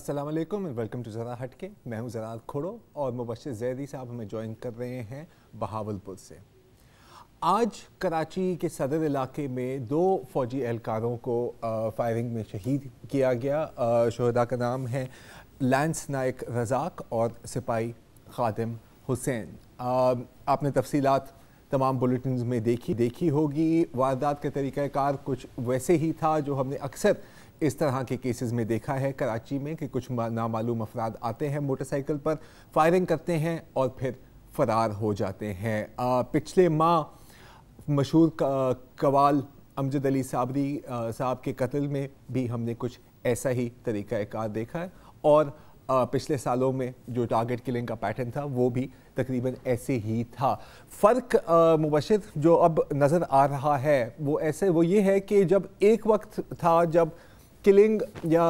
अस्सलाम वालेकुम and welcome to ज़रा हटके। मैं हूं ज़रा खोड़ो और मुबश्शिर ज़ैदी साहब हमें ज्वाइन कर रहे हैं बहावलपुर से। आज कराची के सदर इलाके में 2 फ़ौजी एहलकारों को फायरिंग में शहीद किया गया। शहदा का नाम है लांस नायक रज़ाक और सिपाही खादिम हुसैन। आपने तफसीलात तमाम बुलेटिन्स में देखी होगी। वारदात का तरीक़ाकार कुछ वैसे ही था जो हमने अक्सर इस तरह के केसेस में देखा है कराची में कि कुछ नामालूम अफराद आते हैं मोटरसाइकिल पर, फायरिंग करते हैं और फिर फ़रार हो जाते हैं। पिछले माह मशहूर कवाल अमजद अली साबरी साहब के कत्ल में भी हमने कुछ ऐसा ही तरीक़ाकार देखा है और पिछले सालों में जो टारगेट किलिंग का पैटर्न था वो भी तकरीबन ऐसे ही था। फ़र्क मुबश्शिर जो अब नज़र आ रहा है वो ये है कि जब एक वक्त था जब किलिंग या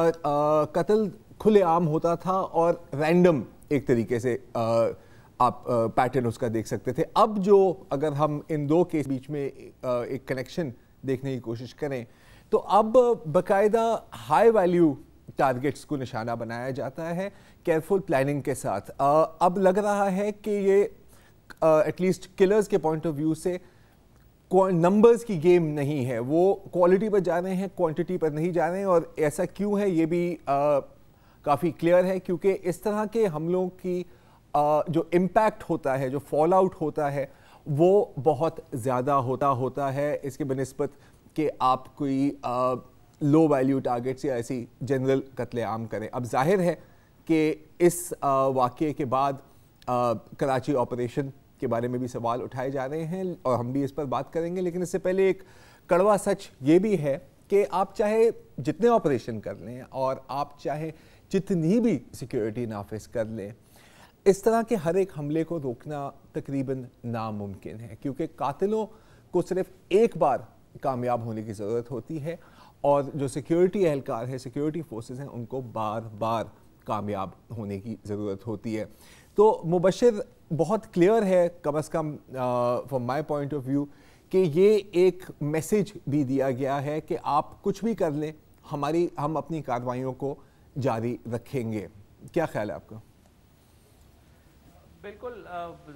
कत्ल खुले आम होता था और रैंडम एक तरीके से आप पैटर्न उसका देख सकते थे। अब जो अगर हम इन दो के बीच में एक कनेक्शन देखने की कोशिश करें तो अब बाकायदा हाई वैल्यू टारगेट्स को निशाना बनाया जाता है केयरफुल प्लानिंग के साथ। अब लग रहा है कि ये एटलीस्ट किलर्स के पॉइंट ऑफ व्यू से नंबर्स की गेम नहीं है, वो क्वालिटी पर जा रहे हैं, क्वांटिटी पर नहीं जा रहे हैं। और ऐसा क्यों है ये भी काफ़ी क्लियर है क्योंकि इस तरह के हमलों की जो इम्पैक्ट होता है, जो फॉल आउट होता है वो बहुत ज़्यादा होता है इसके बनिस्बत कि आप कोई लो वैल्यू टारगेट्स या ऐसी जनरल कत्ले आम करें। अब जाहिर है कि इस वाक़े के बाद कराची ऑपरेशन के बारे में भी सवाल उठाए जा रहे हैं और हम भी इस पर बात करेंगे, लेकिन इससे पहले एक कड़वा सच ये भी है कि आप चाहे जितने ऑपरेशन कर लें और आप चाहे जितनी भी सिक्योरिटी नाफिज कर लें, इस तरह के हर एक हमले को रोकना तकरीबन नामुमकिन है क्योंकि कातिलों को सिर्फ एक बार कामयाब होने की ज़रूरत होती है और जो सिक्योरिटी एहलकार है, सिक्योरिटी फोर्सेस हैं, उनको बार बार कामयाब होने की ज़रूरत होती है। तो मुबश्शिर बहुत क्लियर है कम अज़ come from my point of view कि ये एक मैसेज भी दिया गया है कि आप कुछ भी कर लें, हम अपनी कार्रवाइयों को जारी रखेंगे। क्या ख्याल है आपका? बिल्कुल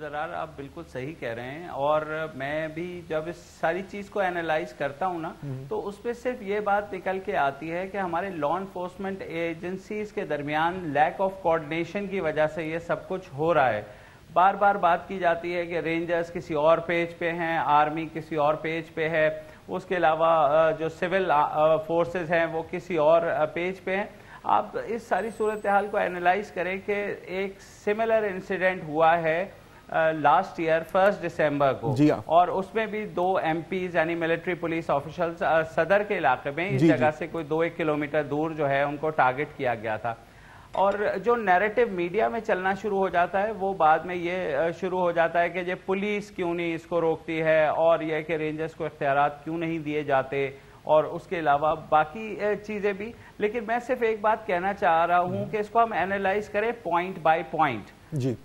ज़रार, आप बिल्कुल सही कह रहे हैं और मैं भी जब इस सारी चीज़ को एनालाइज करता हूँ ना तो उस पर सिर्फ ये बात निकल के आती है कि हमारे लॉ इन्फोर्समेंट एजेंसीज के दरमियान लैक ऑफ कोऑर्डिनेशन की वजह से ये सब कुछ हो रहा है। बार बार बात की जाती है कि रेंजर्स किसी और पेज पे हैं, आर्मी किसी और पेज पे है, उसके अलावा जो सिविल फोर्सेस हैं वो किसी और पेज पे हैं। आप इस सारी सूरत हाल को एनालाइज करें कि एक सिमिलर इंसिडेंट हुआ है लास्ट ईयर 1 दिसंबर को जी और उसमें भी 2 MPs यानी मिलिट्री पुलिस ऑफिसर्स सदर के इलाके में इस जगह से कोई 2-1 किलोमीटर दूर जो है उनको टारगेट किया गया था। और जो नैरेटिव मीडिया में चलना शुरू हो जाता है वो बाद में ये शुरू हो जाता है कि ये पुलिस क्यों नहीं इसको रोकती है और यह कि रेंजर्स को इख्तियारात क्यों नहीं दिए जाते और उसके अलावा बाकी चीज़ें भी। लेकिन मैं सिर्फ एक बात कहना चाह रहा हूं कि इसको हम एनालाइज करें पॉइंट बाय पॉइंट। जी,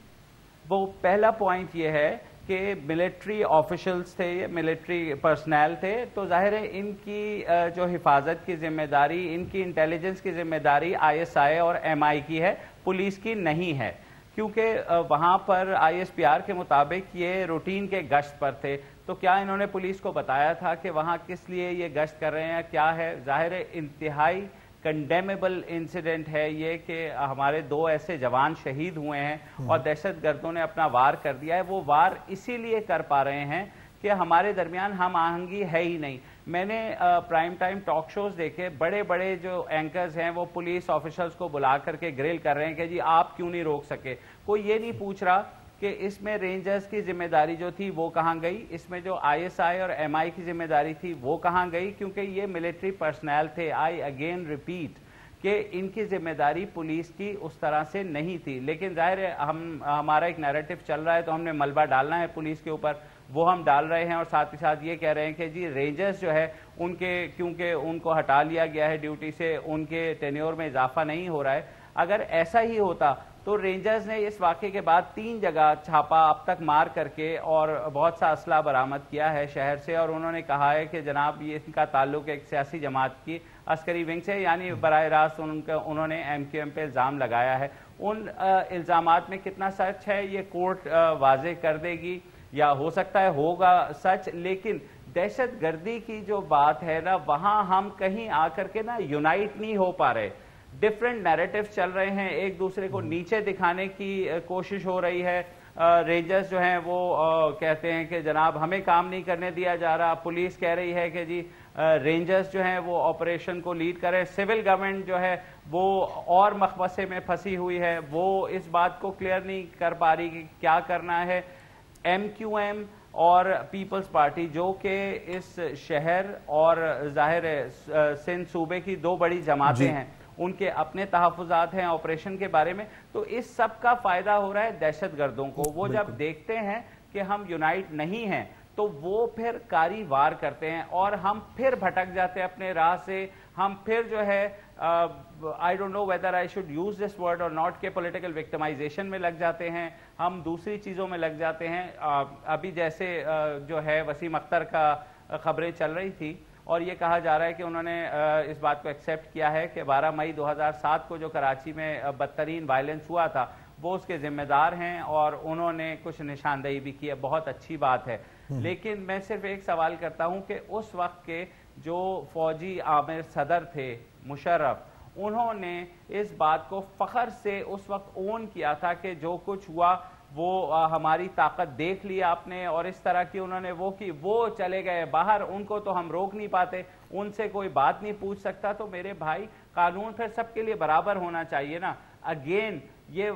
वो पहला पॉइंट ये है कि मिलिट्री ऑफिशियल्स थे, ये मिलिट्री पर्सनल थे, तो जाहिर है इनकी जो हिफाजत की जिम्मेदारी, इनकी इंटेलिजेंस की जिम्मेदारी ISI और MI की है, पुलिस की नहीं है क्योंकि वहाँ पर ISPR के मुताबिक ये रूटीन के गश्त पर थे। तो क्या इन्होंने पुलिस को बताया था कि वहाँ किस लिए ये गश्त कर रहे हैं, क्या है? जाहिर है इंतहाई कंडेमेबल इंसिडेंट है ये कि हमारे 2 ऐसे जवान शहीद हुए हैं और दहशत गर्दों ने अपना वार कर दिया है। वो वार इसीलिए कर पा रहे हैं कि हमारे दरमियान हम आहंगी है ही नहीं। मैंने प्राइम टाइम टॉक शोज देखे, बड़े बड़े जो एंकर्स हैं वो पुलिस ऑफिसर्स को बुला करके ग्रिल कर रहे हैं कि जी आप क्यों नहीं रोक सके। कोई ये नहीं पूछ रहा कि इसमें रेंजर्स की जिम्मेदारी जो थी वो कहाँ गई, इसमें जो ISI और MI की जिम्मेदारी थी वो कहाँ गई, क्योंकि ये मिलिट्री पर्सनल थे। आई अगेन रिपीट कि इनकी जिम्मेदारी पुलिस की उस तरह से नहीं थी। लेकिन जाहिर है हमारा एक नैरेटिव चल रहा है तो हमने मलबा डालना है पुलिस के ऊपर, वो हम डाल रहे हैं और साथ ही साथ ये कह रहे हैं कि जी रेंजर्स जो है उनके क्योंकि उनको हटा लिया गया है ड्यूटी से, उनके टेन्योर में इजाफा नहीं हो रहा है। अगर ऐसा ही होता تو رینجرز نے اس واقعے کے بعد 3 جگہ چھاپا اب تک مار کر کے اور بہت سا اسلحہ برآمد کیا ہے شہر سے، اور انہوں نے کہا ہے کہ جناب یہ ان کا تعلق ایک سیاسی جماعت کی عسکری ونگ سے، یعنی براہ راست انہوں نے ایم کیو ایم پہ الزام لگایا ہے۔ ان الزامات میں کتنا سچ ہے یہ کورٹ واضح کر دے گی، یا ہو سکتا ہے ہوگا سچ، لیکن دہشت گردی کی جو بات ہے نا، وہاں ہم کہیں آ کر کے نا یونائٹ نہیں ہو پا رہے، ڈیفرنٹ نیریٹو چل رہے ہیں، ایک دوسرے کو نیچے دکھانے کی کوشش ہو رہی ہے۔ رینجرز جو ہیں وہ کہتے ہیں کہ جناب ہمیں کام نہیں کرنے دیا جا رہا، پولیس کہہ رہی ہے کہ جی رینجرز جو ہیں وہ آپریشن کو لیڈ کریں، سول گورنمنٹ جو ہے وہ اور مخمصے میں پھنسی ہوئی ہے، وہ اس بات کو کلیئر نہیں کر پا رہی کہ کیا کرنا ہے۔ ایم کیو ایم اور پیپلز پارٹی جو کہ اس شہر اور ظاہر سندھ صوبے کی 2 بڑی جماعتیں ہیں، ان کے اپنے تحفظات ہیں آپریشن کے بارے میں، تو اس سب کا فائدہ ہو رہا ہے دہشت گردوں کو۔ وہ جب دیکھتے ہیں کہ ہم یونائٹ نہیں ہیں تو وہ پھر کاری وار کرتے ہیں اور ہم پھر بھٹک جاتے ہیں اپنے راہ سے، ہم پھر جو ہے I don't know whether I should use this word or not کہ political victimization میں لگ جاتے ہیں، ہم دوسری چیزوں میں لگ جاتے ہیں۔ ابھی جیسے جو ہے وسیم اختر کا خبریں چل رہی تھی اور یہ کہا جا رہا ہے کہ انہوں نے اس بات کو ایکسیپٹ کیا ہے کہ 12 مئی 2007 کو جو کراچی میں بدترین وائلنس ہوا تھا وہ اس کے ذمہ دار ہیں اور انہوں نے کچھ نشاندہی بھی کی ہے، بہت اچھی بات ہے۔ لیکن میں صرف ایک سوال کرتا ہوں کہ اس وقت کے جو فوجی عامر صدر تھے مشرف، انہوں نے اس بات کو فخر سے اس وقت اون کیا تھا کہ جو کچھ ہوا وہ ہماری طاقت دیکھ لی آپ نے، اور اس طرح کی انہوں نے وہ کی، وہ چلے گئے باہر، ان کو تو ہم روک نہیں پاتے، ان سے کوئی بات نہیں پوچھ سکتا۔ تو میرے بھائی قانون پھر سب کے لیے برابر ہونا چاہیے نا۔ اگین یہ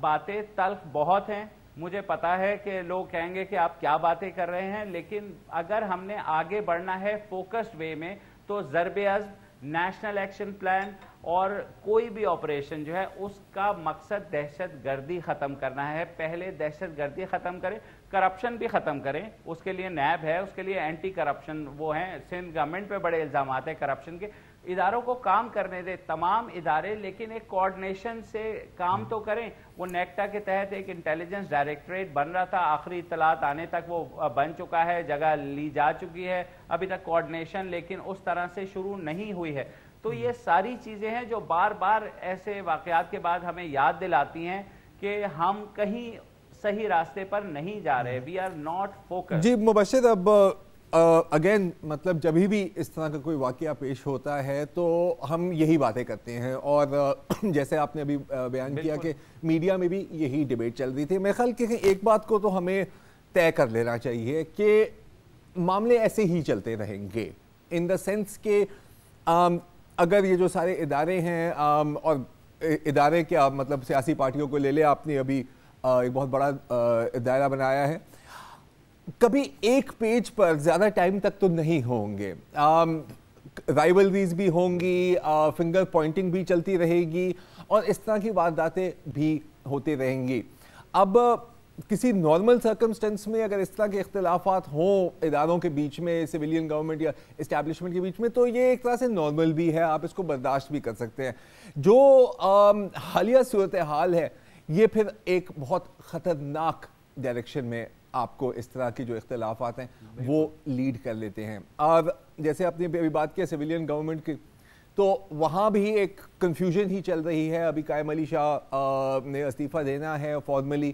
باتیں تلخ بہت ہیں، مجھے پتا ہے کہ لوگ کہیں گے کہ آپ کیا باتیں کر رہے ہیں، لیکن اگر ہم نے آگے بڑھنا ہے فوکسڈ وے میں تو ضرب عزم، نیشنل ایکشن پلان اور کوئی بھی آپریشن جو ہے اس کا مقصد دہشت گردی ختم کرنا ہے۔ پہلے دہشت گردی ختم کریں، کرپشن بھی ختم کریں، اس کے لیے نیب ہے، اس کے لیے اینٹی کرپشن وہ ہیں، سندھ گورنمنٹ پہ بڑے الزامات ہیں کرپشن کے، اداروں کو کام کرنے دے تمام ادارے، لیکن ایک کوارڈینیشن سے کام تو کریں۔ وہ نیکٹا کے تحت ایک انٹیلیجنس ڈائریکٹریٹ بن رہا تھا، آخری اطلاعات آنے تک وہ بن چکا ہے، جگہ لی جا چکی ہے، ابھی تک کوارڈینیشن لیکن اس طرح سے شروع نہیں ہوئی ہے۔ تو یہ ساری چیزیں ہیں جو بار بار ایسے واقعات کے بعد ہمیں یاد دلاتی ہیں کہ ہم کہیں صحیح راستے پر نہیں جا رہے، وی آر ناٹ فوکس۔ جی مبشر، اب اگین مطلب جبھی بھی اس طرح کا کوئی واقعہ پیش ہوتا ہے تو ہم یہی باتیں کرتے ہیں، اور جیسے آپ نے ابھی بیان کیا کہ میڈیا میں بھی یہی ڈیبیٹ چل رہی تھی۔ میرے خیال کہ ایک بات کو تو ہمیں طے کر لینا چاہیے کہ معاملے ایسے ہی چلتے رہیں گے، ان دا سینس کہ اگر یہ جو ادارے ادارے ہیں اور ادارے کیا مطلب سیاسی پارٹیوں کو لے لے، آپ نے ابھی ایک بہت بڑا دائرہ بنایا ہے، کبھی ایک پیج پر زیادہ ٹائم تک تو نہیں ہوں گے، رائیولریز بھی ہوں گی، فنگر پوائنٹنگ بھی چلتی رہے گی اور اس طرح کی وارداتیں بھی ہوتی رہیں گی۔ اب کسی نارمل سرکمسٹنس میں اگر اس طرح کے اختلافات ہوں اداروں کے بیچ میں، سویلین گورنمنٹ یا اسٹیبلشمنٹ کے بیچ میں، تو یہ ایک طرح سے نارمل بھی ہے، آپ اس کو برداشت بھی کر سکتے ہیں۔ جو حالیہ صورتحال ہے یہ پھر ایک بہت خطرناک ڈائریکشن میں آپ کو اس طرح کے جو اختلافات ہیں وہ لیڈ کر لیتے ہیں۔ اور جیسے آپ نے ابھی بات کیا سویلین گورنمنٹ کی، تو وہاں بھی ایک کنفیوژن ہی چل رہی ہے۔ ابھی قائم علی شاہ نے استعفیٰ دینا ہے فارملی،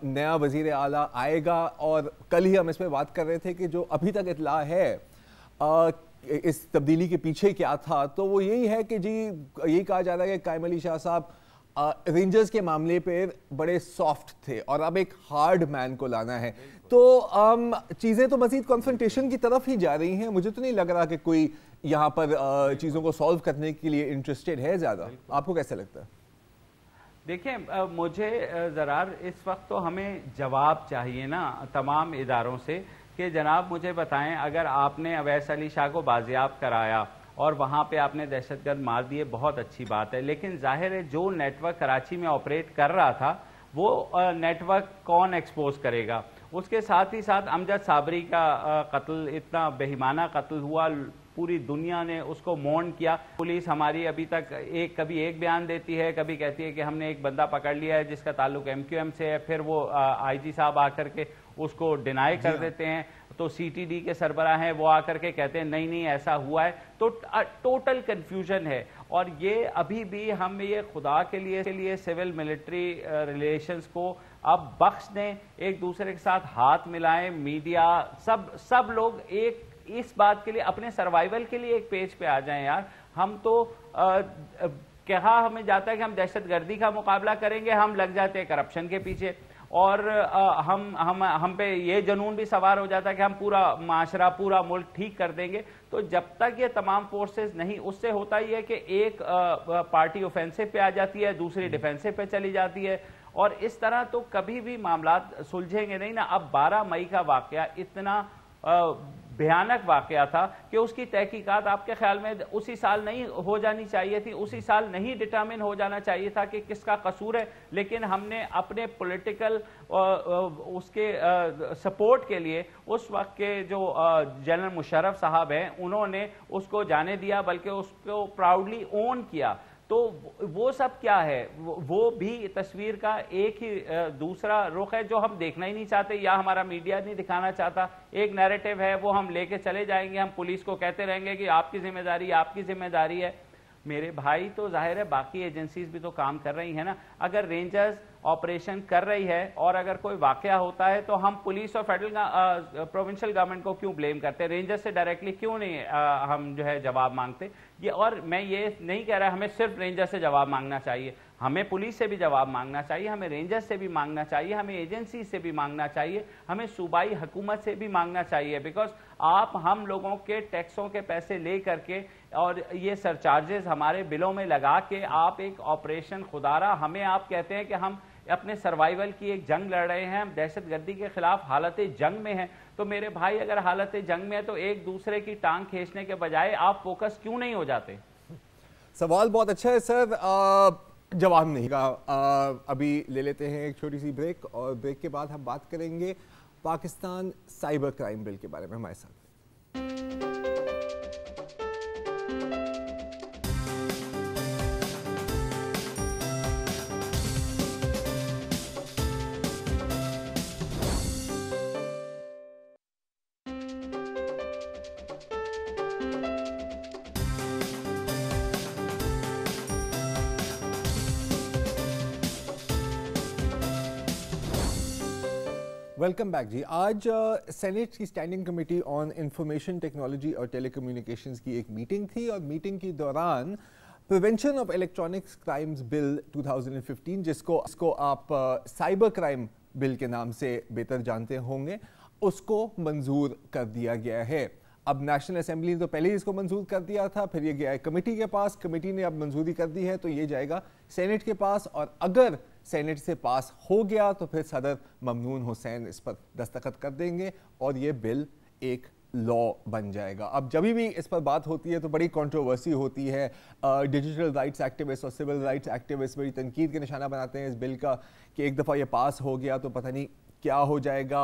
نیا وزیر اعلیٰ آئے گا، اور کل ہی ہم اس پہ بات کر رہے تھے کہ جو ابھی تک اطلاع ہے اس تبدیلی کے پیچھے کیا تھا، تو وہ یہی ہے کہ جی یہی کہا جا رہا ہے کہ قائم علی شاہ صاحب رینجرز کے معاملے پہ بڑے سافٹ تھے اور اب ایک ہارڈ مین کو لانا ہے۔ تو چیزیں تو مزید کنفرنٹیشن کی طرف ہی جا رہی ہیں، مجھے تو نہیں لگ رہا کہ کوئی یہاں پر چیزوں کو سالو کرنے کے لیے انٹرسٹڈ ہے زیادہ۔ آپ کو کیسے لگتا ہے؟ دیکھیں مجھے ذرا اس وقت تو ہمیں جواب چاہیے نا تمام اداروں سے کہ جناب مجھے بتائیں، اگر آپ نے اویس علی شاہ کو بازیاب کرایا اور وہاں پہ آپ نے دہشت گرد مار دیے، بہت اچھی بات ہے، لیکن ظاہر ہے جو نیٹ ورک کراچی میں آپریٹ کر رہا تھا وہ نیٹ ورک کون ایکسپوز کرے گا؟ اس کے ساتھ ہی ساتھ امجد صابری کا قتل، اتنا بہیمانہ قتل ہوا، پوری دنیا نے اس کو مون کیا. پولیس ہماری ابھی تک کبھی ایک بیان دیتی ہے, کبھی کہتی ہے کہ ہم نے ایک بندہ پکڑ لیا ہے جس کا تعلق MQM سے ہے, پھر وہ IG صاحب آ کر کے اس کو ڈینائی کر دیتے ہیں. تو CTD کے سربراہ ہیں, وہ آ کر کے کہتے ہیں نہیں نہیں ایسا ہوا ہے. تو ٹوٹل کنفیوژن ہے. اور یہ ابھی بھی ہم یہ خدا کے لیے سول ملٹری ریلیشنز کو اب بخش دیں, ایک دوسرے کے ساتھ ہاتھ ملائیں, میڈیا سب لوگ ایک اس بات کے لیے اپنے سروائیول کے لیے ایک پیج پہ آ جائیں یار. ہم تو کہا ہمیں جاتا ہے کہ ہم دہشت گردی کا مقابلہ کریں گے, ہم لگ جاتے ہیں کرپشن کے پیچھے, اور ہم پہ یہ جنون بھی سوار ہو جاتا ہے کہ ہم پورا معاشرہ پورا ملک ٹھیک کر دیں گے. تو جب تک یہ تمام فورسز نہیں, اس سے ہوتا ہی ہے کہ ایک پارٹی اوفینسو پہ آ جاتی ہے, دوسری ڈیفینسو پہ چلی جاتی ہے, اور اس طرح تو کبھی بھی معاملات سلجھیں گے نہیں نا. اب 12 مئی کا واقعہ اتنا بھیانک واقعہ تھا کہ اس کی تحقیقات آپ کے خیال میں اسی سال نہیں ہو جانی چاہیے تھی, اسی سال نہیں ڈٹرمن ہو جانا چاہیے تھا کہ کس کا قصور ہے. لیکن ہم نے اپنے پولیٹیکل اس کے سپورٹ کے لیے اس وقت کے جو جنرل مشرف صاحب ہیں انہوں نے اس کو جانے دیا, بلکہ اس کو پراؤڈلی اون کیا. تو وہ سب کیا ہے, وہ بھی تصویر کا ایک ہی دوسرا رخ ہے جو ہم دیکھنا ہی نہیں چاہتے, یا ہمارا میڈیا نہیں دکھانا چاہتا. ایک نیریٹو ہے وہ ہم لے کے چلے جائیں گے, ہم پولیس کو کہتے رہیں گے کہ آپ کی ذمہ داری آپ کی ذمہ داری ہے. میرے بھائی تو ظاہر ہے باقی ایجنسیز بھی تو کام کر رہی ہیں نا. اگر رینجرز آپریشن کر رہی ہے اور اگر کوئی واقعہ ہوتا ہے تو ہم پولیس اور فیڈرل پروونشل گورنمنٹ کو کیوں بلیم کرتے, رینجر سے ڈائریکٹلی کیوں نہیں ہم جو ہے جواب مانگتے. اور میں یہ نہیں کہہ رہا ہمیں صرف رینجر سے جواب مانگنا چاہیے, ہمیں پولیس سے بھی جواب مانگنا چاہیے, ہمیں رینجر سے بھی مانگنا چاہیے, ہمیں ایجنسی سے بھی مانگنا چاہیے, ہمیں صوبائی حکومت سے بھی مانگنا چاہیے. بیکاز آپ ہم لوگوں کے ٹیکسوں کے پیسے لے کر کے اور یہ سرچارجز ہمارے بلوں میں لگا کے آپ ایک آپریشن خدارہ ہمیں آپ کہتے ہیں کہ ہم اپنے سروائیول کی ایک جنگ لڑ رہے ہیں, ہم دہشت گردی کے خلاف حالت جنگ میں ہیں. تو میرے بھائی اگر حالت جنگ میں ہے تو ایک دوسرے کی ٹانگ کھینچنے کے بجائے آپ فوکس کیوں نہیں ہو جاتے؟ سوال بہت اچھا ہے سر, جواب نہیں کا. ابھی لے لیتے ہیں ایک چھوٹی سی بریک, اور بریک کے بعد ہم بات کریں گے پاکستان سائبر کرائم بل کے بارے میں. ہمارے ساتھ ویلکم بیک جی. آج سینیٹ کی standing committee on information technology اور ٹیلی کمیونیکیشنز کی ایک میٹنگ تھی, اور میٹنگ کے دوران پریونشن آف الیکٹرانکس کرائمز بل 2015 جس کو آپ سائبر کرائم بل کے نام سے بہتر جانتے ہوں گے, اس کو منظور کر دیا گیا ہے. اب نیشنل اسمبلی نے تو پہلے ہی اس کو منظور کر دیا تھا, پھر یہ گیا ہے کمیٹی کے پاس, کمیٹی نے اب منظوری کر دی ہے تو یہ جائے گا سینیٹ کے پاس, اور اگر سینیٹ سے پاس ہو گیا تو پھر صدر ممنون حسین اس پر دستخط کر دیں گے اور یہ بل ایک لا بن جائے گا. اب جبھی بھی اس پر بات ہوتی ہے تو بڑی کنٹروورسی ہوتی ہے. ڈیجیٹل رائٹس ایکٹیوسٹ اور سول رائٹس ایکٹیوسٹ بڑی تنقید کے نشانہ بناتے ہیں اس بل کا کہ ایک دفعہ یہ پاس ہو گیا تو پتہ نہیں کیا ہو جائے گا.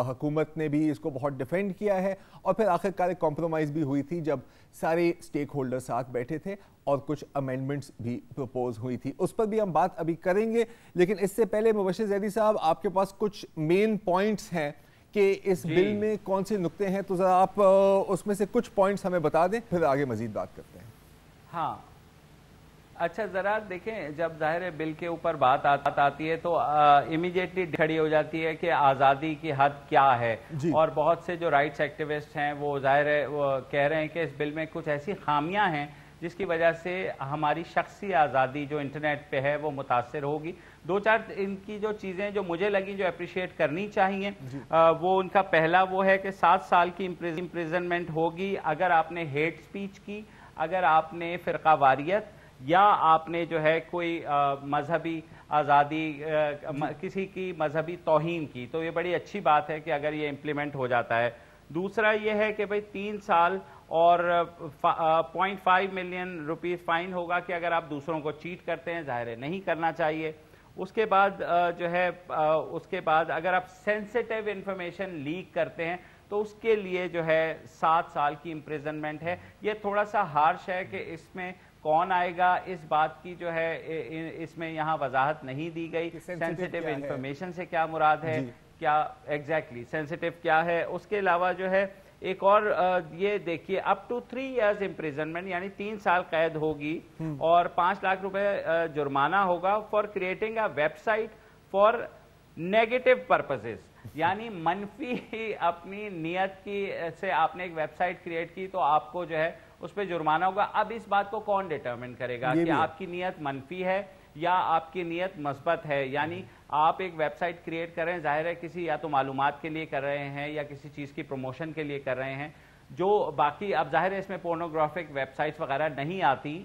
حکومت نے بھی اس کو بہت ڈیفینڈ کیا ہے, اور پھر آخرکار ایک کمپرومائز بھی ہوئی تھی جب سارے اسٹیک ہولڈر ساتھ بیٹھے تھے اور کچھ امینڈمنٹس بھی پروپوز ہوئی تھی. اس پر بھی ہم بات ابھی کریں گے, لیکن اس سے پہلے مبشر زیدی صاحب آپ کے پاس کچھ مین پوائنٹس ہیں کہ اس بل میں کون سے نقطے ہیں, تو ذرا آپ اس میں سے کچھ پوائنٹس ہمیں بتا دیں, پھر آگے مزید بات کرتے ہیں. ہاں اچھا, ذرا دیکھیں, جب ظاہر بل کے اوپر بات آتی ہے تو امیڈیٹلی کھڑی ہو جاتی ہے کہ آزادی کی حد کیا ہے, اور بہت سے جو رائٹس ایکٹیوسٹ ہیں وہ ظاہر ہے وہ کہہ رہے ہیں کہ اس بل میں کچھ ایسی خامیاں ہیں جس کی وجہ سے ہماری شخصی آزادی جو انٹرنیٹ پہ ہے وہ متاثر ہوگی. دو چار ان کی جو چیزیں جو مجھے لگیں جو اپریشیٹ کرنی چاہیے, وہ ان کا پہلا وہ ہے کہ 7 سال کی امپریزنمنٹ ہوگی اگر آپ نے ہیٹ سپیچ کی, اگر آپ نے فرقہ واریت, یا آپ نے جو ہے کوئی مذہبی آزادی, کسی کی مذہبی توہین کی. تو یہ بڑی اچھی بات ہے کہ اگر یہ امپلیمنٹ ہو جاتا ہے. دوسرا یہ ہے کہ بھئی 3 سال اور 0.5 ملین روپیز فائن ہوگا کہ اگر آپ دوسروں کو چیٹ کرتے ہیں, ظاہر ہے نہیں کرنا چاہیے. اس کے بعد جو ہے اس کے بعد اگر آپ سینسیٹیو انفارمیشن لیک کرتے ہیں تو اس کے لیے جو ہے 7 سال کی امپریزنمنٹ ہے. یہ تھوڑا سا ہارش ہے کہ اس میں کون آئے گا اس بات کی جو ہے اس میں یہاں وضاحت نہیں دی گئی. سینسیٹیو انفارمیشن سے کیا مراد ہے, کیا ایگزیکٹلی سینسیٹیو کیا ہے. اس کے علاوہ جو ہے ایک اور یہ دیکھیے اپ ٹو 3 ایئرز امپریزنمنٹ یعنی 3 سال قید ہوگی اور 5 لاکھ روپے جرمانہ ہوگا for creating a website for negative purposes. یعنی منفی اپنی نیت کی سے آپ نے ایک ویب سائٹ کریٹ کی تو آپ کو جو ہے اس پہ جرمانہ ہوگا. اب اس بات کو کون ڈیٹرمن کرے گا کہ آپ کی نیت منفی ہے یا آپ کی نیت مثبت ہے. یعنی آپ ایک ویب سائٹ کریٹ کر رہے ہیں, ظاہر ہے کسی یا تو معلومات کے لیے کر رہے ہیں یا کسی چیز کی پروموشن کے لیے کر رہے ہیں جو باقی اب ظاہر ہے اس میں پورنوگرافک ویب سائٹس وغیرہ نہیں آتی,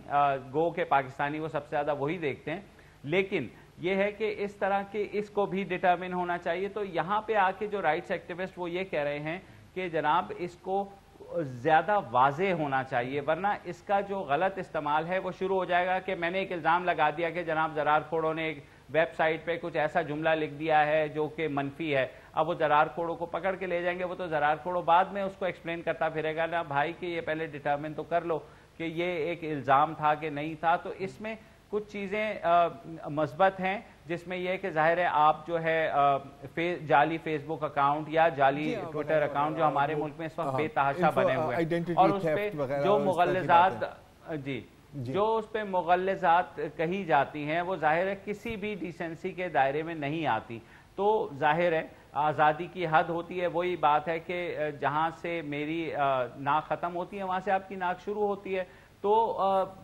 گو کہ پاکستانی وہ سب سے زیادہ وہی دیکھتے ہیں. لیکن یہ ہے کہ اس طرح کے اس کو بھی ڈیٹرمن ہونا چاہیے. تو یہاں پہ آ کے جو رائٹس ایکٹیوسٹ وہ یہ کہہ رہے ہیں کہ جناب اس کو زیادہ واضح ہونا چاہیے ورنہ اس کا جو غلط استعمال ہے وہ شروع ہو جائے گا کہ میں نے ایک الزام لگا دیا کہ جناب زرار کھوڑوں نے ایک ویب سائٹ پہ کچھ ایسا جملہ لکھ دیا ہے جو کہ منفی ہے. اب وہ زرار کھوڑوں کو پکڑ کے لے جائیں گے, وہ تو زرار کھوڑوں بعد میں اس کو ایکسپلین کرتا پھرے گا نا بھائی کہ یہ پہلے ڈیٹرمن تو کر لو کہ یہ ایک الزام تھا کہ نہیں تھا. تو اس میں کچھ چیزیں مثبت ہیں جس میں یہ کہ ظاہر ہے آپ جو ہے جعلی فیس بک اکاؤنٹ یا جعلی ٹویٹر اکاؤنٹ جو ہمارے ملک میں اس وقت بے تحاشا بنے ہوئے ہیں اور اس پہ جو مغلظات جو اس پہ مغلظات کہی جاتی ہیں وہ ظاہر ہے کسی بھی ڈیسنسی کے دائرے میں نہیں آتی. تو ظاہر ہے آزادی کی حد ہوتی ہے, وہی بات ہے کہ جہاں سے میری ناک ختم ہوتی ہے وہاں سے آپ کی ناک شروع ہوتی ہے. تو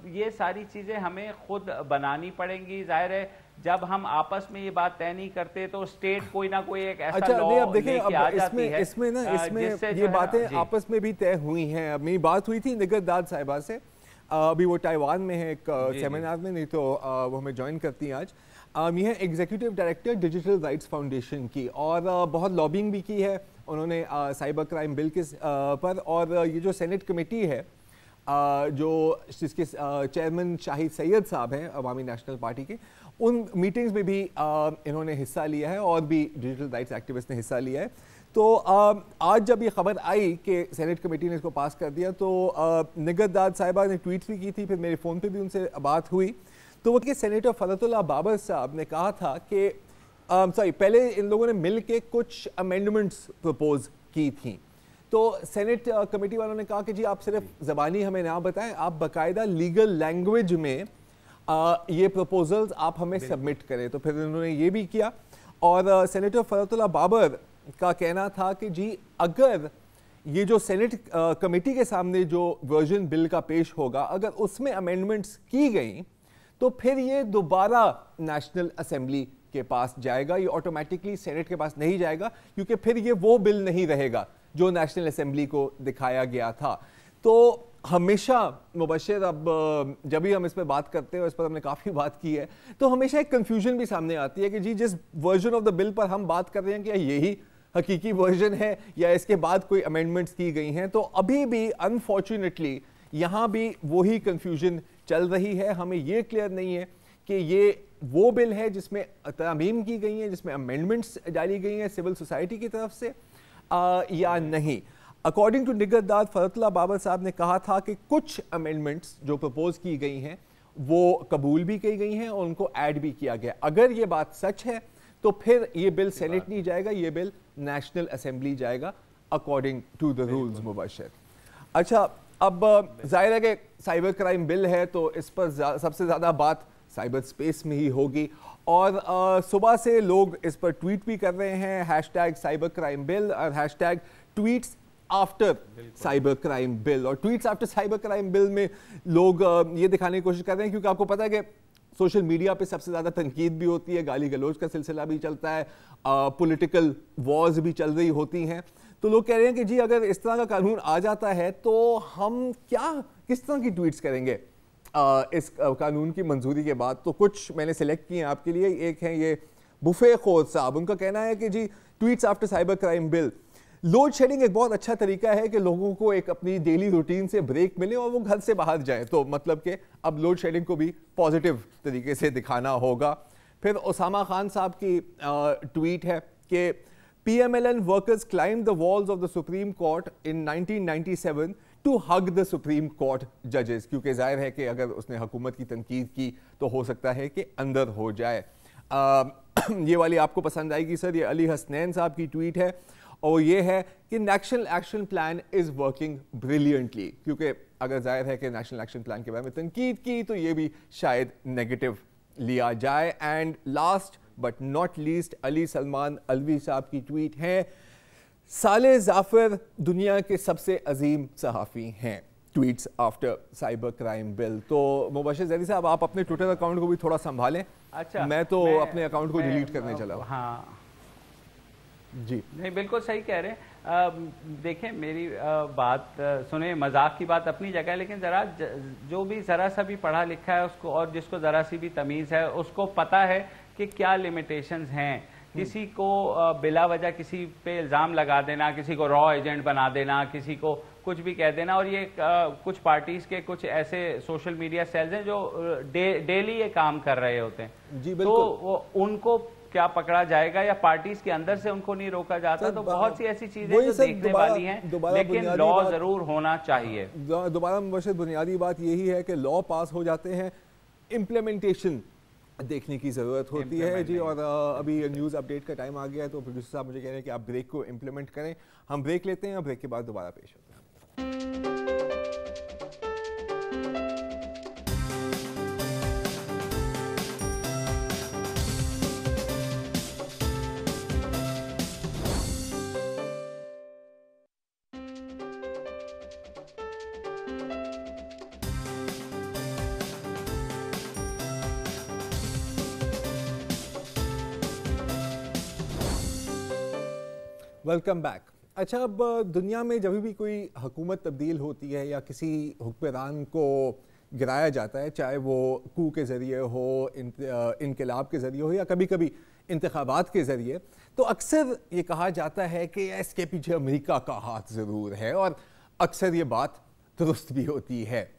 یہ ساری چیزیں ہمیں خود بنانی پڑیں گی. ظاہر ہے جب ہم آپس میں یہ بات طے نہیں کرتے تو اسٹیٹ کوئی نہ کوئی ایک ایسا لاء لے کے آ جاتی ہے. اس میں یہ باتیں آپس میں بھی طے ہوئی ہیں. اب میری بات ہوئی تھی نگر داد صاحبہ سے, ابھی وہ تائیوان میں ہے ایک سیمینار میں, نہیں تو وہ ہمیں جوائن کرتی ہیں آج. یہ ہے executive director digital rights foundation کی اور بہت لابنگ بھی کی ہے انہوں نے سائبر کرائم بل کے پر. اور یہ جو سینٹ کمیٹی ہے جو جس کے چیئرمین شاہد سید صاحب ہیں عوامی نیشنل پارٹی کے, ان میٹنگز میں بھی انہوں نے حصہ لیا ہے اور بھی ڈیجیٹل رائٹس ایکٹیوسٹ نے حصہ لیا ہے. تو آج جب یہ خبر آئی کہ سینٹ کمیٹی نے اس کو پاس کر دیا تو نگر داد صاحبہ نے ٹویٹ بھی کی تھی, پھر میرے فون پہ بھی ان سے بات ہوئی. تو وہ کہ سینیٹر فرت اللہ بابر صاحب نے کہا تھا کہ پہلے ان لوگوں نے مل کے کچھ امینڈمنٹس پرپوز کی تھیں. تو سینٹ کمیٹی والوں نے کہا کہ جی آپ صرف زبانی ہمیں نہ بتائیں, آپ باقاعدہ لیگل لینگویج میں یہ پروپوزلز آپ ہمیں سبمٹ کریں. تو پھر انہوں نے یہ بھی کیا. اور سینیٹر فرت اللہ بابر کا کہنا تھا کہ جی اگر یہ جو سینٹ کمیٹی کے سامنے جو ورژن بل کا پیش ہوگا اگر اس میں امینڈمنٹس کی گئیں تو پھر یہ دوبارہ نیشنل اسمبلی کے پاس جائے گا, یہ آٹومیٹکلی سینٹ کے پاس نہیں جائے گا کیونکہ پھر یہ وہ بل نہیں رہے گا جو نیشنل اسمبلی کو دکھایا گیا تھا. تو ہمیشہ مبشر, اب جب بھی ہم اس پہ بات کرتے ہیں اور اس پر ہم نے کافی بات کی ہے, تو ہمیشہ ایک کنفیوژن بھی سامنے آتی ہے کہ جی جس ورژن آف دا بل پر ہم بات کر رہے ہیں کیا یہی حقیقی ورژن ہے یا اس کے بعد کوئی امینڈمنٹس کی گئی ہیں. تو ابھی بھی انفارچونیٹلی یہاں بھی وہی کنفیوژن چل رہی ہے. ہمیں یہ کلیئر نہیں ہے کہ یہ وہ بل ہے جس میں ترامیم کی گئی ہیں, جس میں امینڈمنٹس ڈالی گئی ہیں سول سوسائٹی کی طرف سے یا نہیں. اکارڈنگ ٹو نگر داد فرت اللہ بابر صاحب نے کہا تھا کہ کچھ امینڈمنٹس جو پرپوز کی گئی ہیں وہ قبول بھی کی گئی ہیں اور ان کو ایڈ بھی کیا گیا. اگر یہ بات سچ ہے تو پھر یہ بل سینٹ نہیں جائے گا, یہ بل نیشنل اسمبلی جائے گا اکارڈنگ ٹو دا رولز. مبشر اچھا, اب ظاہر ہے کہ سائبر کرائم بل ہے تو اس پر سب سے زیادہ بات سائبر سپیس میں ہی ہوگی اور صبح سے لوگ اس پر ٹویٹ بھی کر رہے ہیں, hashtag cyber crime bill اور hashtag tweets after cyber crime bill. اور tweets after cyber crime bill میں لوگ یہ دکھانے کی کوشش کر رہے ہیں کیونکہ آپ کو پتہ ہے کہ سوشل میڈیا پہ سب سے زیادہ تنقید بھی ہوتی ہے, گالی گلوچ کا سلسلہ بھی چلتا ہے, پولیٹیکل وارز بھی چل رہی ہوتی ہیں. تو لوگ کہہ رہے ہیں کہ جی اگر اس طرح کا قانون آ جاتا ہے تو ہم کس طرح کی ٹویٹس کریں گے اس قانون کی منظوری کے بعد. تو کچھ میں نے سلیکٹ کیے ہیں آپ کے لیے. ایک ہیں یہ بفے خور صاحب, ان کا کہنا ہے کہ جی ٹویٹس آفٹر سائبر کرائم بل, لوڈ شیڈنگ ایک بہت اچھا طریقہ ہے کہ لوگوں کو ایک اپنی ڈیلی روٹین سے بریک ملے اور وہ گھر سے باہر جائیں. تو مطلب کہ اب لوڈ شیڈنگ کو بھی پازیٹیو طریقے سے دکھانا ہوگا. پھر اسامہ خان صاحب کی ٹویٹ ہے کہ PMLN workers climbed the walls of the Supreme Court in 1997 to hug the Supreme Court judges. क्योंकि जाहिर है कि अगर उसने हुकूमत की तनकीद की तो हो सकता है कि अंदर हो जाए. ये वाली आपको पसंद आएगी सर. ये अली हसनैन साहब की ट्वीट है और ये है कि national action plan is working brilliantly. क्योंकि अगर जाहिर है कि नेशनल एक्शन प्लान के बारे में तनकीद की तो ये भी शायद नेगेटिव लिया जाए. And last but not least Ali Salman Alvi साहब की ट्वीट है, साले जाफर दुनिया के सबसे अजीम सहाफ़ी हैं. Tweets after cyber crime bill. तो मुबशिर ज़ैदी साहब आप अपने ट्विटर अकाउंट को भी थोड़ा संभालें. अच्छा, मैं तो अपने अकाउंट को डिलीट करने चला हूँ. हाँ जी नहीं, बिल्कुल सही कह रहे हैं. देखें मेरी बात सुने, मजाक की बात अपनी जगह है, लेकिन ज़रा जो भी ज़रा सा भी पढ़ा लिखा है उसको, और जिसको ज़रा सी भी तमीज़ है, उसको पता है कि क्या लिमिटेशंस हैं. किसी को बिला वजह किसी पे इल्ज़ाम लगा देना, किसी को रॉ एजेंट बना देना, किसी को कुछ भी कह देना. और ये कुछ पार्टीज़ के कुछ ऐसे सोशल मीडिया सेल्स हैं जो डेली ये काम कर रहे होते हैं. जी तो वो उनको क्या पकड़ा जाएगा या पार्टीज के अंदर से उनको नहीं रोका जाता. तो बहुत सी ऐसी चीजें जो देखने वाली हैं, लेकिन लॉ जरूर होना चाहिए. दोबारा मुबशिर बुनियादी बात यही है कि लॉ पास हो जाते हैं, इम्प्लीमेंटेशन देखने की ज़रूरत होती है. जी, और अभी न्यूज़ अपडेट का टाइम आ गया है तो प्रोड्यूसर साहब मुझे कह रहे हैं कि आप ब्रेक को इम्प्लीमेंट करें. हम ब्रेक लेते हैं, ब्रेक के बाद दोबारा पेश होते हैं. Welcome back. अच्छा, अब दुनिया में जब भी कोई हुकूमत तब्दील होती है या किसी हुक्मरान को गिराया जाता है, चाहे वो कू के ज़रिए हो, इनकलाब के ज़रिए हो या कभी कभी इंतखाबात के ज़रिए, तो अक्सर ये कहा जाता है कि इसके पीछे अमेरिका का हाथ ज़रूर है. और अक्सर ये बात दुरुस्त भी होती है.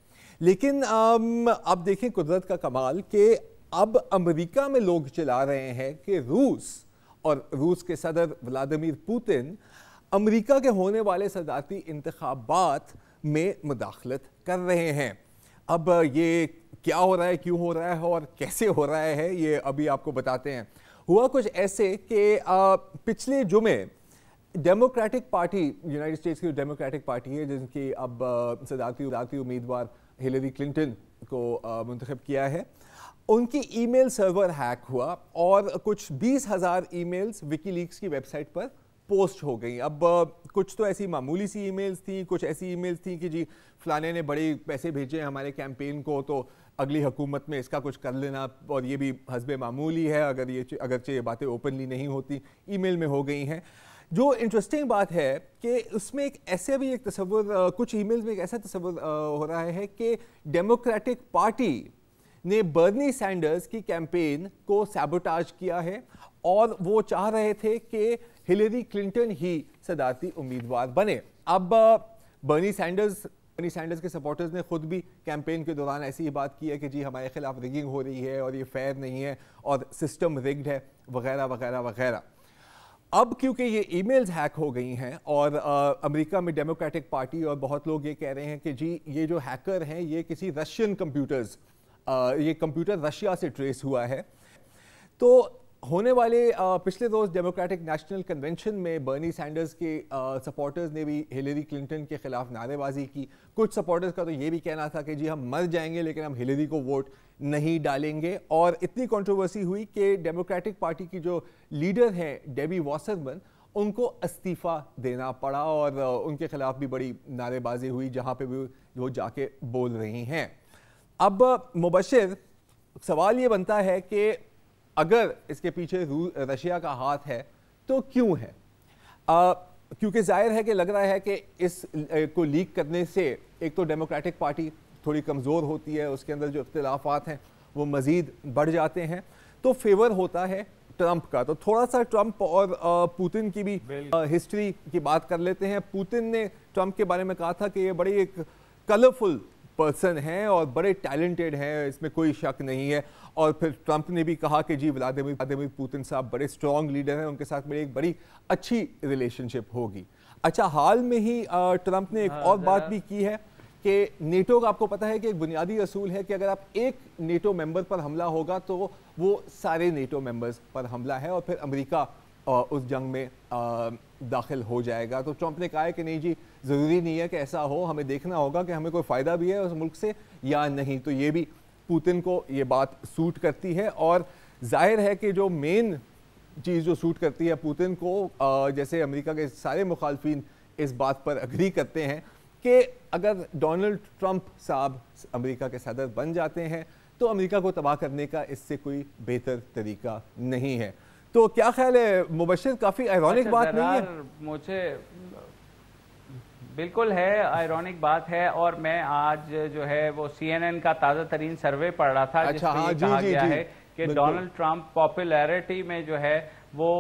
लेकिन अब देखें कुदरत का कमाल कि अब अमेरिका में लोग चला रहे हैं कि रूस और रूस के सदर व्लादिमीर पुतिन अमेरिका के होने वाले सदारती इंतखाबात में मुदाखलत कर रहे हैं. अब ये क्या हो रहा है, क्यों हो रहा है और कैसे हो रहा है, ये अभी आपको बताते हैं. हुआ कुछ ऐसे कि पिछले जुमे डेमोक्रेटिक पार्टी, यूनाइटेड स्टेट्स की डेमोक्रेटिक पार्टी है जिनकी अब सदारती उम्मीदवार हिलरी क्लिंटन को मुंतखब किया है, उनकी ईमेल सर्वर हैक हुआ और कुछ 20,000 ईमेल्स विकीलीक्स की वेबसाइट पर पोस्ट हो गई. अब कुछ तो ऐसी मामूली सी ईमेल्स थी, कुछ ऐसी ईमेल्स थी कि जी फलाने ने बड़े पैसे भेजे हमारे कैंपेन को तो अगली हुकूमत में इसका कुछ कर लेना, और ये भी हस्बे मामूली है, अगरचे ये बातें ओपनली नहीं होती, ईमेल में हो गई हैं. जो इंटरेस्टिंग बात है कि उसमें एक ऐसे भी एक तस्वुर, कुछ ईमेल्स में एक ऐसा तस्वुर हो रहा है कि डेमोक्रेटिक पार्टी ने बर्नी सैंडर्स की कैंपेन को सैबोटाज किया है और वो चाह रहे थे कि हिलरी क्लिंटन ही सदारती उम्मीदवार बने. अब बर्नी सैंडर्स के सपोर्टर्स ने खुद भी कैंपेन के दौरान ऐसी ही बात की है कि जी हमारे खिलाफ रिगिंग हो रही है और ये फेयर नहीं है और सिस्टम रिग्ड है वगैरह वगैरह वगैरह. अब क्योंकि ये ईमेल्स हैक हो गई हैं और अमेरिका में डेमोक्रेटिक पार्टी और बहुत लोग ये कह रहे हैं कि जी ये जो हैकर हैं ये किसी रशियन कंप्यूटर्स, ये कंप्यूटर रशिया से ट्रेस हुआ है. तो होने वाले पिछले रोज़ डेमोक्रेटिक नेशनल कन्वेंशन में बर्नी सैंडर्स के सपोर्टर्स ने भी हिलरी क्लिंटन के खिलाफ नारेबाजी की. कुछ सपोर्टर्स का तो ये भी कहना था कि जी हम मर जाएंगे लेकिन हम हिलरी को वोट नहीं डालेंगे. और इतनी कंट्रोवर्सी हुई कि डेमोक्रेटिक पार्टी की जो लीडर हैं डेबी वॉसरमैन, उनको इस्तीफ़ा देना पड़ा और उनके खिलाफ भी बड़ी नारेबाजी हुई जहाँ पे भी वो जाके बोल रही हैं. अब मुबशिर सवाल ये बनता है कि अगर इसके पीछे रशिया का हाथ है तो क्यों है? क्योंकि जाहिर है कि लग रहा है कि इस को लीक करने से एक तो डेमोक्रेटिक पार्टी थोड़ी कमज़ोर होती है, उसके अंदर जो इख्तिलाफात हैं वो मज़ीद बढ़ जाते हैं, तो फेवर होता है ट्रंप का. तो थोड़ा सा ट्रंप और पुतिन की भी हिस्ट्री की बात कर लेते हैं. पुतिन ने ट्रंप के बारे में कहा था कि ये बड़ी एक कलरफुल पर्सन हैं और बड़े टैलेंटेड हैं, इसमें कोई शक नहीं है। और फिर ट्रंप ने भी कहा कि जी व्लादिमीर पुतिन साहब बड़े स्ट्रॉन्ग लीडर हैं, उनके साथ मेरी एक बड़ी अच्छी रिलेशनशिप होगी। अच्छा, हाल में ही ट्रंप ने एक और बात भी की है कि नेटो का आपको पता है कि एक बुनियादी असूल है कि अगर आप एक नेटो मेंबर पर हमला होगा तो वो सारे नेटो मेंबर्स पर हमला है और फिर अमेरिका उस जंग में दाखिल हो जाएगा। तो ट्रंप ने कहा है कि नहीं जी, ज़रूरी नहीं है कि ऐसा हो, हमें देखना होगा कि हमें कोई फ़ायदा भी है उस मुल्क से या नहीं। तो ये भी पुतिन को ये बात सूट करती है और जाहिर है कि जो मेन चीज़ जो सूट करती है पुतिन को, जैसे अमेरिका के सारे मुखालफिन इस बात पर अग्री करते हैं कि अगर डोनाल्ड ट्रंप साहब अमेरिका के सदर बन जाते हैं तो अमेरिका को तबाह करने का इससे कोई बेहतर तरीका नहीं है। तो क्या ख्याल है मुबश्शिर, काफ़ी आयरॉनिक बात नहीं है? मुझे बिल्कुल है, आयरॉनिक बात है। और मैं आज जो है वो CNN का ताज़ा तरीन सर्वे पढ़ रहा था, जिसमें कहा गया है कि डोनाल्ड ट्रंप पॉपुलैरिटी में जो है वो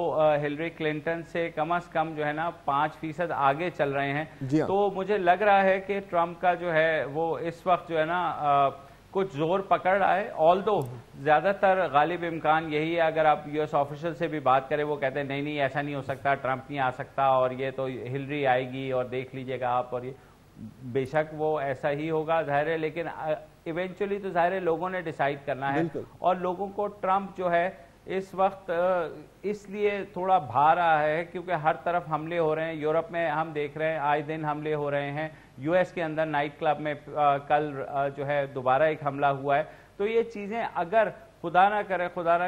हिलरी क्लिंटन से कम जो है ना 5% आगे चल रहे हैं। तो मुझे लग रहा है कि ट्रंप का जो है वो इस वक्त जो है ना कुछ जोर पकड़ रहा है। ऑल्दो ज़्यादातर गालिब इम्कान यही है, अगर आप US ऑफिशियल से भी बात करें वो कहते हैं नहीं ऐसा नहीं हो सकता, ट्रंप नहीं आ सकता और ये तो हिलरी आएगी और देख लीजिएगा आप। और ये बेशक वो ऐसा ही होगा, जाहिर है, लेकिन इवेंचुअली तो जाहिर है लोगों ने डिसाइड करना है। और लोगों को ट्रंप जो है इस वक्त इसलिए थोड़ा भा रहा है क्योंकि हर तरफ हमले हो रहे हैं। यूरोप में हम देख रहे हैं आए दिन हमले हो रहे हैं। US के अंदर नाइट क्लब में कल जो है दोबारा एक हमला हुआ है। तो ये चीज़ें अगर खुदा ना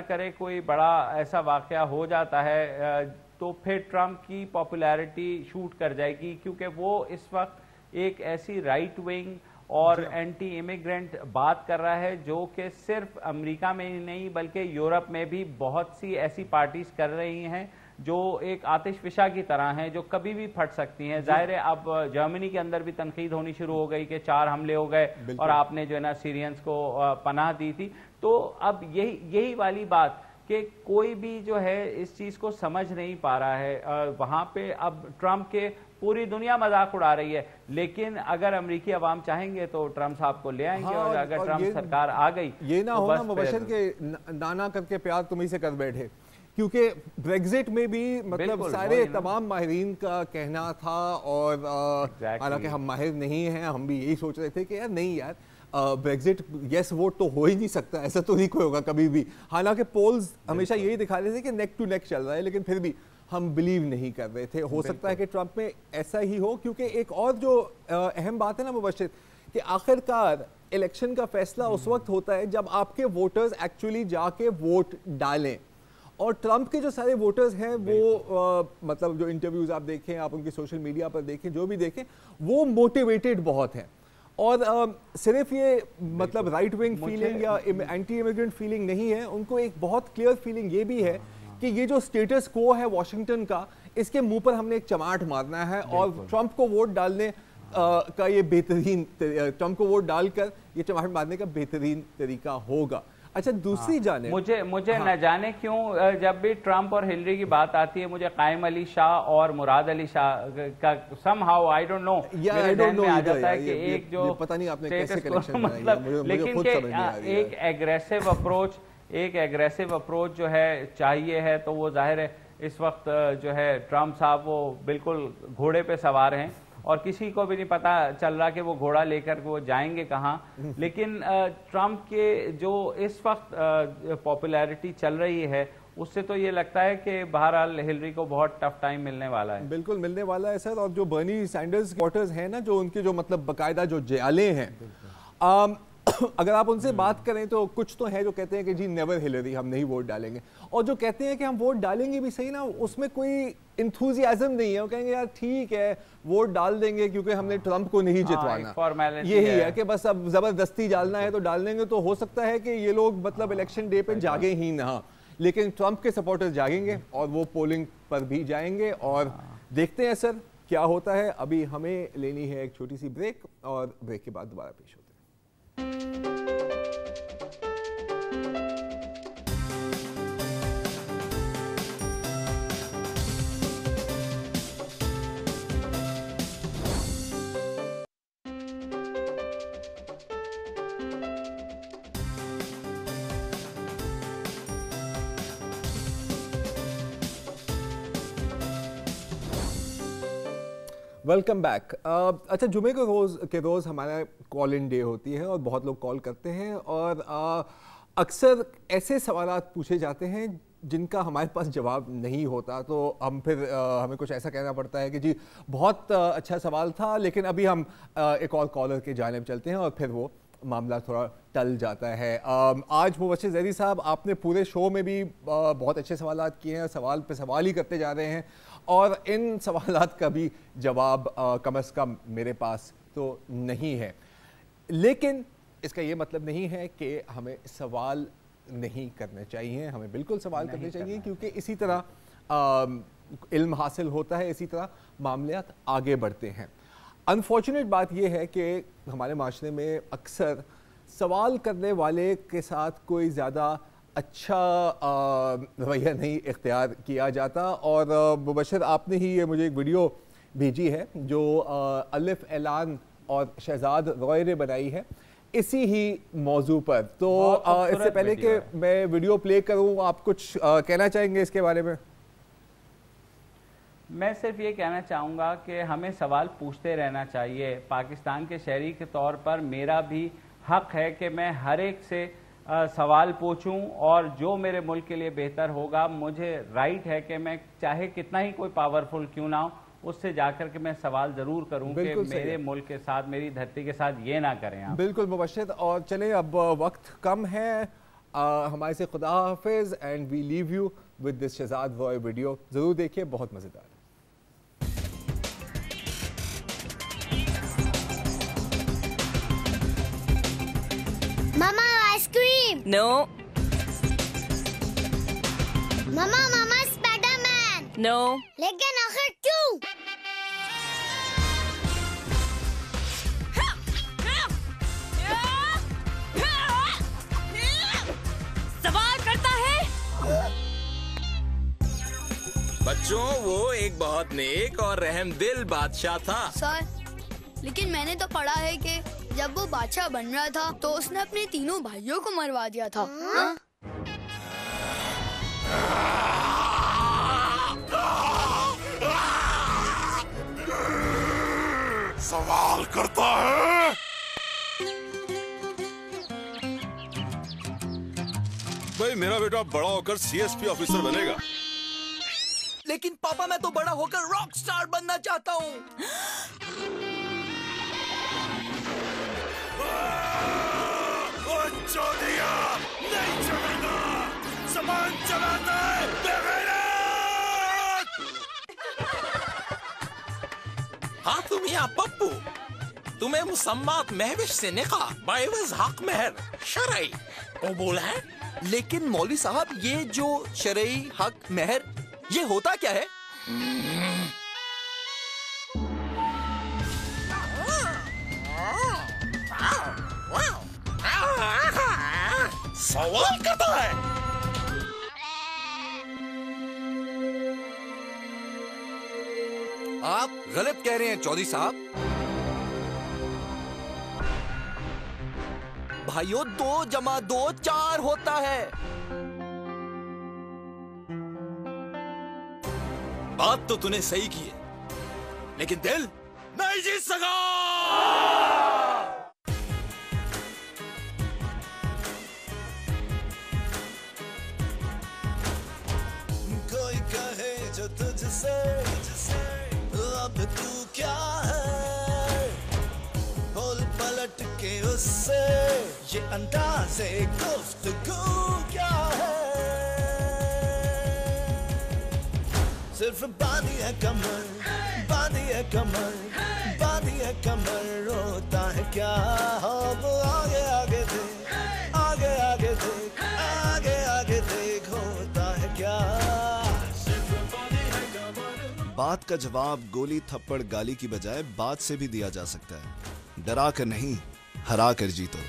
करे कोई बड़ा ऐसा वाक़या हो जाता है तो फिर ट्रंप की पॉपुलैरिटी शूट कर जाएगी, क्योंकि वो इस वक्त एक ऐसी राइट विंग और एंटी इमिग्रेंट बात कर रहा है जो कि सिर्फ अमेरिका में ही नहीं बल्कि यूरोप में भी बहुत सी ऐसी पार्टीज कर रही हैं जो एक आतिशफिशा की तरह हैं, जो कभी भी फट सकती हैं। जाहिर है अब जर्मनी के अंदर भी तनकीद होनी शुरू हो गई कि 4 हमले हो गए और आपने जो है ना सीरियंस को पनाह दी थी। तो अब यही वाली बात कि कोई भी जो है इस चीज को समझ नहीं पा रहा है। वहां पे अब ट्रंप के पूरी दुनिया मजाक उड़ा रही है, लेकिन अगर अमेरिकी अवाम चाहेंगे तो ट्रंप साहब को ले आएंगे। और अगर ट्रंप सरकार आ गई ये ना होना मुबश्शिर के नाना करके प्यार तुम ही से कर बैठे, क्योंकि ब्रेग्जिट में भी मतलब सारे तमाम माहिरीन का कहना था और हालांकि हम माहिर नहीं हैं, हम भी यही सोच रहे थे कि यार नहीं यार ब्रेग्जिट यस वोट तो हो ही नहीं सकता, ऐसा तो नहीं कोई होगा कभी भी। हालांकि पोल्स हमेशा यही दिखा रहे थे कि नेक टू नेक चल रहा है, लेकिन फिर भी हम बिलीव नहीं कर रहे थे। हो सकता है कि ट्रंप में ऐसा ही हो, क्योंकि एक और जो अहम बात है ना मुबश्शिर, कि आखिरकार इलेक्शन का फैसला उस वक्त होता है जब आपके वोटर्स एक्चुअली जाके वोट डालें। और ट्रंप के जो सारे वोटर्स हैं वो मतलब जो इंटरव्यूज आप देखें, आप उनकी सोशल मीडिया पर देखें, जो भी देखें, वो मोटिवेटेड बहुत हैं। और सिर्फ ये मतलब राइट विंग फीलिंग या एंटी इमिग्रेंट फीलिंग नहीं है, उनको एक बहुत क्लियर फीलिंग ये भी है कि ये जो स्टेटस को है वॉशिंगटन का, इसके मुंह पर हमने एक चमाट मारना है और ट्रंप को वोट डालने का ये बेहतरीन, ट्रंप को वोट डालकर ये चमाट मारने का बेहतरीन तरीका होगा। अच्छा, दूसरी जाने मुझे न जाने क्यों जब भी ट्रंप और हिलरी की बात आती है मुझे कायम अली शाह और मुराद अली शाह का somehow I don't know मेरे ध्यान में आ जाता है कि एक जो पता नहीं आपने कैसे कनेक्शन मतलब, लेकिन एक एग्रेसिव अप्रोच जो है चाहिए है, तो वो जाहिर है इस वक्त जो है ट्रंप साहब वो बिल्कुल घोड़े पे सवार हैं और किसी को भी नहीं पता चल रहा कि वो घोड़ा लेकर वो जाएंगे कहाँ। लेकिन ट्रंप के जो इस वक्त पॉपुलैरिटी चल रही है उससे तो ये लगता है कि बहरहाल हिलरी को बहुत टफ टाइम मिलने वाला है। बिल्कुल मिलने वाला है सर। और जो बर्नी सैंडर्स वोटर्स हैं ना, जो उनके जो मतलब बाकायदा जो जयाले हैं, अगर आप उनसे बात करें तो कुछ तो है जो कहते हैं कि जी नेवर हिलरी, हम नहीं वोट डालेंगे, और जो कहते हैं कि हम वोट डालेंगे भी सही ना, उसमें कोई इंथुजियाज्म नहीं है। वो कहेंगे यार ठीक है वोट डाल देंगे क्योंकि हमने ट्रंप को नहीं जितवाना, यही है कि बस अब जबरदस्ती डालना है तो डाल देंगे। तो हो सकता है कि ये लोग मतलब इलेक्शन डे पे जागे ही ना, लेकिन ट्रंप के सपोर्टर्स जागेंगे और वो पोलिंग पर भी जाएंगे। और देखते हैं सर क्या होता है। अभी हमें लेनी है एक छोटी सी ब्रेक और ब्रेक के बाद दोबारा पेश होते हैं। Welcome back. अच्छा, जुमे के रोज़ हमारा कॉल इन डे होती है और बहुत लोग कॉल करते हैं और अक्सर ऐसे सवालात पूछे जाते हैं जिनका हमारे पास जवाब नहीं होता, तो हम फिर हमें कुछ ऐसा कहना पड़ता है कि जी बहुत अच्छा सवाल था, लेकिन अभी हम एक और कॉलर के जानिब चलते हैं और फिर वो मामला थोड़ा टल जाता है। आज मुबश्शिर ज़ैदी साहब, आपने पूरे शो में भी बहुत अच्छे सवालात किए हैं, सवाल पे सवाल ही करते जा रहे हैं और इन सवालात का भी जवाब कम से कम मेरे पास तो नहीं है। लेकिन इसका ये मतलब नहीं है कि हमें सवाल नहीं करने चाहिए, हमें बिल्कुल सवाल करने चाहिए, क्योंकि इसी तरह इल्म हासिल होता है, इसी तरह मामलात आगे बढ़ते हैं। अनफॉर्चुनेट बात यह है कि हमारे माशरे में अक्सर सवाल करने वाले के साथ कोई ज़्यादा अच्छा रवैया नहीं इख्तियार किया जाता। और मुबश्शिर, आपने ही ये मुझे एक वीडियो भेजी है जो अलिफ ऐलान और शहजाद रॉय ने बनाई है इसी ही मौजू पर। तो इससे पहले कि मैं वीडियो प्ले करूं, आप कुछ कहना चाहेंगे इसके बारे में? मैं सिर्फ ये कहना चाहूँगा कि हमें सवाल पूछते रहना चाहिए। पाकिस्तान के शहरी के तौर पर मेरा भी हक है कि मैं हर एक से सवाल पूछूं और जो मेरे मुल्क के लिए बेहतर होगा, मुझे राइट है कि मैं चाहे कितना ही कोई पावरफुल क्यों ना हो, उससे जाकर के मैं सवाल जरूर करूं कि मेरे मुल्क के साथ, मेरी धरती के साथ ये ना करें आप। बिल्कुल मुबश्शिर। और चलें, अब वक्त कम है, हमारे से खुदा हाफिज and we leave you with this Shahzad Roy video. जरूर देखिए, बहुत मजेदार है। Mama, ice cream. No. Mama, Spider-Man. No. लेकिन आखिर क्यों? सवाल करता है। बच्चों, वो एक बहुत नेक और रहमदिल बादशाह था। सर, लेकिन मैंने तो पढ़ा है कि जब वो बादशाह बन रहा था तो उसने अपने तीनों भाइयों को मरवा दिया था। हाँ? सवाल करता है। भाई, मेरा बेटा बड़ा होकर सीएसपी ऑफिसर बनेगा। लेकिन पापा, मैं तो बड़ा होकर रॉक स्टार बनना चाहता हूँ। चौधिया नहीं चलेगा, सामान चलाता है बेगैरत। हाँ, तुम यहाँ पप्पू, तुम्हें मुसम्मात महविश से निकाह बाइवज हक महर शरई कबूल है। लेकिन मौलवी साहब, ये जो शरई हक महर, ये होता क्या है? सवाल करता है। आप गलत कह रहे हैं चौधरी साहब। भाइयों, 2 + 2 4 होता है। बात तो तूने सही की है, लेकिन दिल नहीं जीत सका। कोई कहे जो तुझसे अब तू क्या है, बोल पलट के उससे ये अंदाज़े गुफ्तगू क्या है। सिर्फ बांधी है कमर, बांधी है कमर, बांधी है कमर, रोता है क्या। अब आगे आगे देख, आगे आगे देख, आगे आगे देख, होता है क्या। बात का जवाब गोली थप्पड़ गाली की बजाय बात से भी दिया जा सकता है। डरा कर नहीं, हरा कर जीतो।